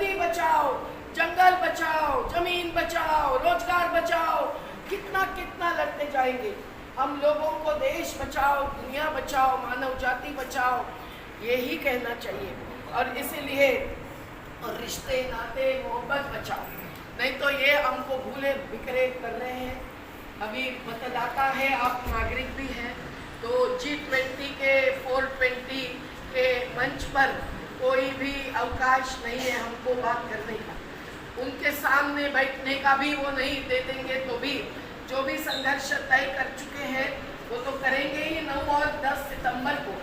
नदी बचाओ, जंगल बचाओ, जमीन बचाओ, रोजगार बचाओ, कितना कितना लड़ते जाएंगे। हम लोगों को देश बचाओ, दुनिया बचाओ, मानव जाति बचाओ, यही कहना चाहिए। और इसीलिए और रिश्ते नाते मोहब्बत बचाओ, नहीं तो ये हमको भूले बिखरे कर रहे हैं। अभी मतदाता है, आप नागरिक भी हैं, तो G20 के 420 के मंच पर कोई भी अवकाश नहीं है हमको बात करने का, उनके सामने बैठने का भी वो नहीं दे देंगे। तो भी जो भी संघर्ष तय कर चुके हैं वो तो करेंगे ही 9 और 10 सितंबर को।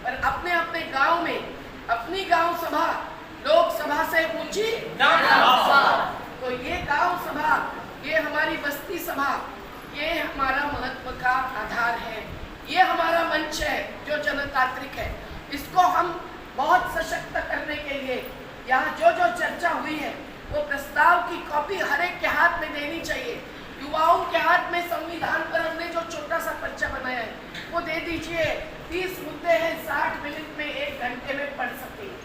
पर अपने अपने गांव में अपनी गांव सभा लोकसभा से ऊंची तो ये गांव सभा, ये हमारी बस्ती सभा, ये हमारा महत्व का आधार है, ये हमारा मंच है जो जनतांत्रिक है। इसको हम बहुत सशक्त करने के लिए यहाँ जो जो चर्चा हुई है वो प्रस्ताव की कॉपी हर एक के हाथ में देनी चाहिए। युवाओं के हाथ में संविधान पर हमने जो छोटा सा पर्चा बनाया है वो दे दीजिए। 30 मुद्दे हैं, 60 मिनट में 1 घंटे में पढ़ सकते हैं।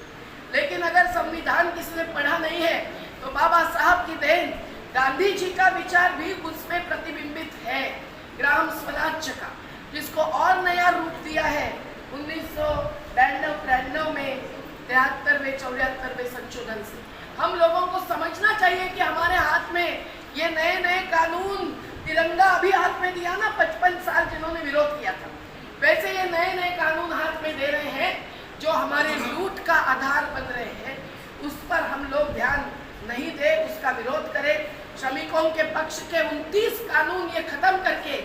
लेकिन अगर संविधान किसी ने पढ़ा नहीं है तो बाबा साहब की देन, गांधी जी का विचार भी उसमें प्रतिबिंबित है, ग्राम स्वराज्य का, जिसको और नया रूप दिया है 1992-93 में 73वें संशोधन से। हम लोगों को समझना चाहिए कि हमारे हाथ में ये नए नए कानून, तिरंगा अभी हाथ में दिया ना 55 साल जिन्होंने विरोध किया था, वैसे ये नए नए कानून हाथ में दे रहे हैं जो हमारे लूट का आधार बन रहे हैं। उस पर हम लोग ध्यान नहीं दे, उसका विरोध करें। श्रमिकों के पक्ष के 29 कानून ये खत्म करके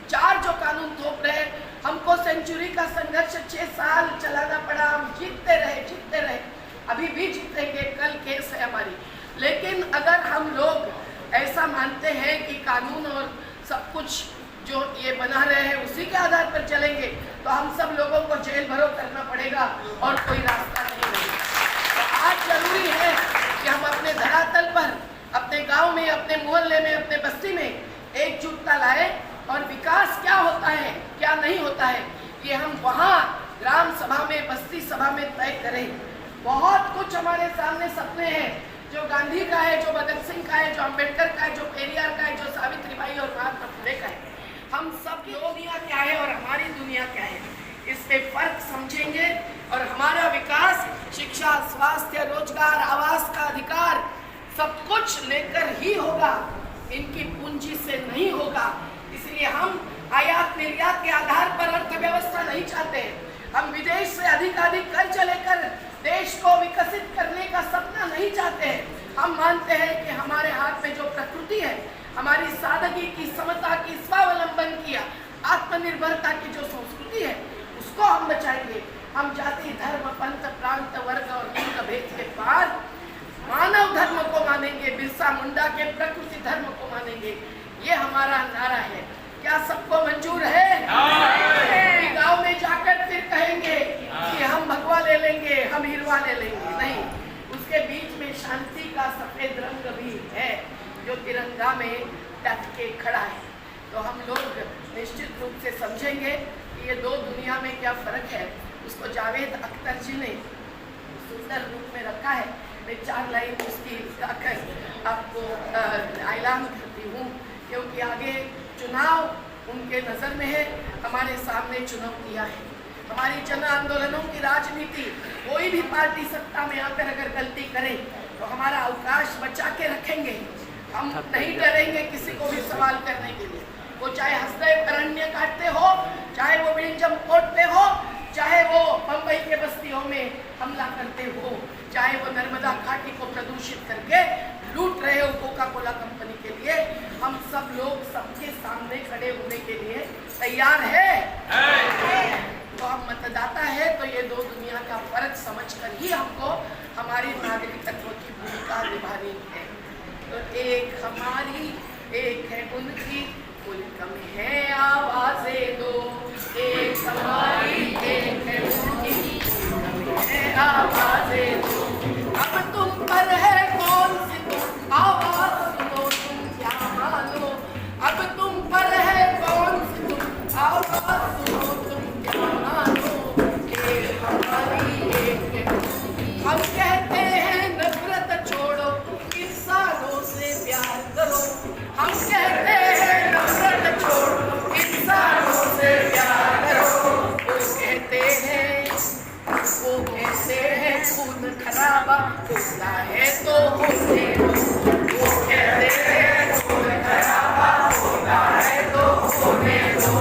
4 जो कानून थोप रहे, हमको सेंचुरी का संघर्ष 6 साल चलाना पड़ा, हम जीतते रहे, अभी भी जीतेंगे, कल केस है हमारी। लेकिन अगर हम लोग ऐसा मानते हैं कि कानून और सब कुछ जो ये बना रहे हैं उसी के आधार पर चलेंगे तो हम सब लोगों को जेल भरो करना पड़ेगा और कोई रास्ता नहीं रहेगा। तो आज जरूरी है कि हम अपने धरातल पर, अपने गांव में, अपने मोहल्ले में, अपने बस्ती में एकजुटता लाए और विकास क्या होता है क्या नहीं होता है ये हम वहाँ ग्राम सभा में, बस्ती सभा में तय करें। बहुत कुछ हमारे सामने सपने हैं, जो गांधी का है, जो भगत सिंह का है, जो अम्बेडकर का है, जो पेरियार का है, जो सावित्रीबाई और महात्मा फुले का है। हम सब की दुनिया क्या है और हमारी दुनिया क्या है, इसमें फर्क समझेंगे और हमारा विकास शिक्षा, स्वास्थ्य, रोजगार, आवास का अधिकार सब कुछ लेकर ही होगा, इनकी पूंजी से नहीं होगा। इसलिए हम आयात निर्यात के आधार पर अर्थव्यवस्था नहीं चाहते। हम विदेश से अधिक कर्ज लेकर देश को विकसित करने का सपना नहीं चाहते हैं। हम मानते हैं कि हमारे हाथ में जो प्रकृति है, हमारी सादगी की, समता की, स्वावलंबन की, आत्मनिर्भरता की जो संस्कृति है उसको हम बचाएंगे। हम जाति, धर्म, पंथ, प्रांत, वर्ग और लिंग भेद के पार मानव धर्म को मानेंगे, बिरसा मुंडा के प्रकृति धर्म को मानेंगे। ये हमारा नारा है। क्या सबको मंजूर है? गांव में जाकर फिर कहेंगे कि हम भगवा ले लेंगे, हम हिरवा ले लेंगे, नहीं। उसके बीच में शांति का सफेद रंग भी है जो तिरंगा में डट के खड़ा है। तो हम लोग निश्चित रूप से समझेंगे कि ये दो दुनिया में क्या फर्क है। उसको जावेद अख्तर जी ने सुंदर रूप में रखा है। मैं 4 लाइन उसकी गाकर आपको ऐलान करती हूँ, क्योंकि आगे चुनाव उनके नज़र में है, हमारे सामने चुनौतियाँ हैं। हमारी जन आंदोलनों की राजनीति, कोई भी पार्टी सत्ता में आकर अगर गलती करे तो हमारा अवकाश बचा के रखेंगे। हम नहीं डरेंगे किसी को भी सवाल करने के लिए, वो चाहे हसदेव अरण्य काटते हो, चाहे वो विलिंजम कोर्ट पे हो, चाहे वो बम्बई के बस्तियों में हमला करते हो, चाहे वो नर्मदा घाटी को प्रदूषित करके लूट रहे हो कोका कोला कंपनी के लिए। हम सब लोग सबके सामने खड़े होने के लिए तैयार है। तो हम मतदाता है तो ये दो दुनिया का फर्क समझकर ही हमको हमारी नागरिकत्व की भूमिका निभानी है। तो एक हमारी, एक है उनकी, मुल्क में है आवाज़ें दो। एक हमारी, एक है उनकी, मुल्क में है आवाज़ें दो। अब तुम पर है कौन सी तुम आवाज़ सुनो, तुम क्या मानो। अब तुम पर है कौन सी तुम आवाज़ सुनो, तुम क्या मानो। एक हमारी, एक है उनकी। हम कहते हैं नफरत छोड़ होता है तो होने दो, वो कहते हैं खून खराबा होता है तो होने दो।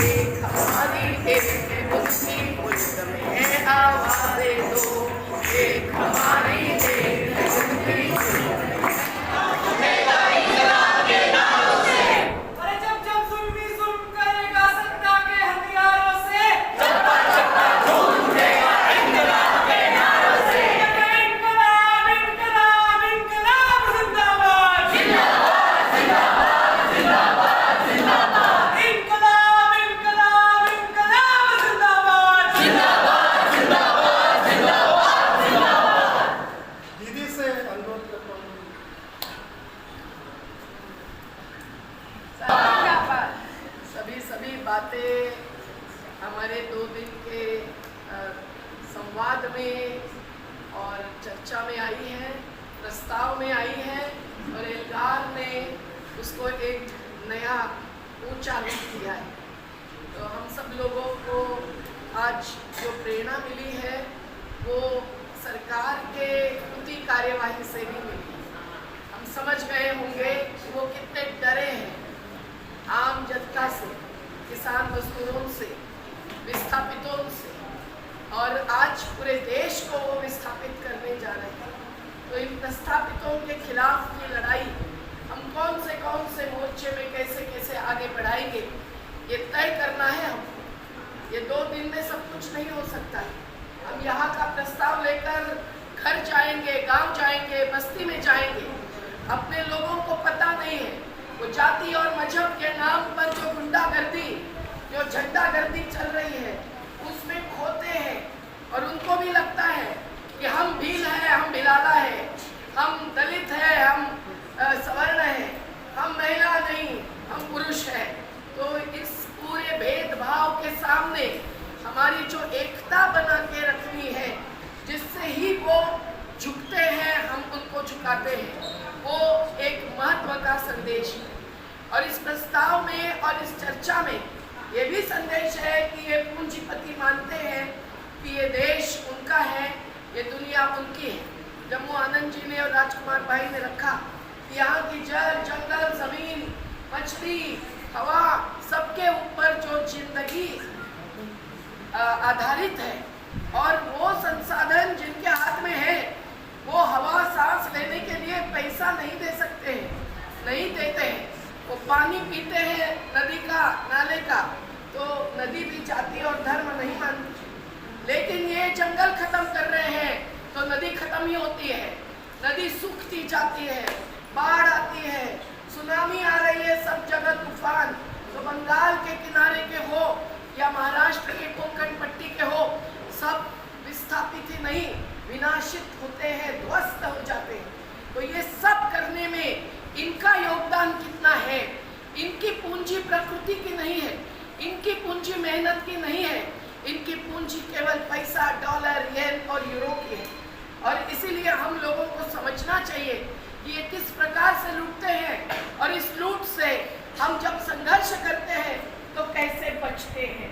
एक हमारी एक मुस्लिम मुल्क में आवाज़ें दो, एक हमारी एक मुस्लिम मुल्क में। अरे जब जब जुल्मी जुल्म करेगा सत्ता के हथियारों से, इनकलाब इनकलाब इनकलाब जिंदाबाद, इनकलाब इनकलाब इनकलाब जिंदाबाद। दीदी से अनुरोध करता हूँ। सभी बातें हमारे 2 दिन के संवाद में और चर्चा में आई हैं, प्रस्ताव में आई हैं, और एल्गार ने उसको एक नया ऊंचा रूप दिया है। तो हम सब लोगों को आज जो प्रेरणा मिली है वो सरकार के उनकी कार्यवाही से भी मिली है। हम समझ गए होंगे कि वो कितने डरे हैं आम जनता से, किसान मजदूरों से, विस्थापितों से, और आज पूरे देश को वो विस्थापित करने जा रहे हैं। तो इन विस्थापितों के खिलाफ की लड़ाई हम कौन से मोर्चे में कैसे कैसे आगे बढ़ाएंगे, ये तय करना है हमको। ये 2 दिन में सब कुछ नहीं हो सकता है। हम यहाँ का प्रस्ताव लेकर घर जाएंगे, गांव जाएंगे, बस्ती में जाएंगे। अपने लोगों को पता नहीं है, वो जाति और मजहब के नाम पर जो गुंडागर्दी, जो झंडागर्दी चल रही है, उसमें खोते हैं। और उनको भी लगता है कि हम भील हैं, हम भिलाला है, हम दलित हैं, हम सवर्ण हैं, हम महिला नहीं, हम पुरुष हैं। तो इस पूरे भेदभाव के सामने हमारी जो एकता बना के रखनी है, जिससे ही वो झुकते हैं, हम उनको झुकाते हैं, वो एक महत्व का संदेश है। और इस प्रस्ताव में और इस चर्चा में ये भी संदेश है कि ये पूंजीपति मानते हैं कि ये देश उनका है, ये दुनिया उनकी है। जम्मू आनंद जी ने और राजकुमार भाई ने रखा कि यहाँ की जल, जंगल, जमीन, मछली, हवा, सबके ऊपर जो जिंदगी आधारित है, और वो संसाधन जिनके हाथ में है, वो हवा सांस लेने के लिए पैसा नहीं दे सकते हैं, नहीं देते हैं। वो पानी पीते हैं नदी का, नाले का, तो नदी भी जाति और धर्म नहीं मानती। लेकिन ये जंगल खत्म कर रहे हैं तो नदी खत्म ही होती है, नदी सूखती जाती है, बाढ़ आती है, सुनामी आ रही है, सब जगह तूफान। तो बंगाल के किनारे के हो या महाराष्ट्र के कोंकण पट्टी के हो, सब विस्थापित ही नहीं, विनाशित होते हैं, ध्वस्त हो जाते हैं। तो ये सब करने में इनका योगदान कितना है? इनकी पूंजी प्रकृति की नहीं है, इनकी पूंजी मेहनत की नहीं है, इनकी पूंजी केवल पैसा, डॉलर, येन और यूरो की है। और इसीलिए हम लोगों को समझना चाहिए कि ये किस प्रकार से लूटते हैं, और इस लूट से हम जब संघर्ष करते हैं तो कैसे बचते हैं।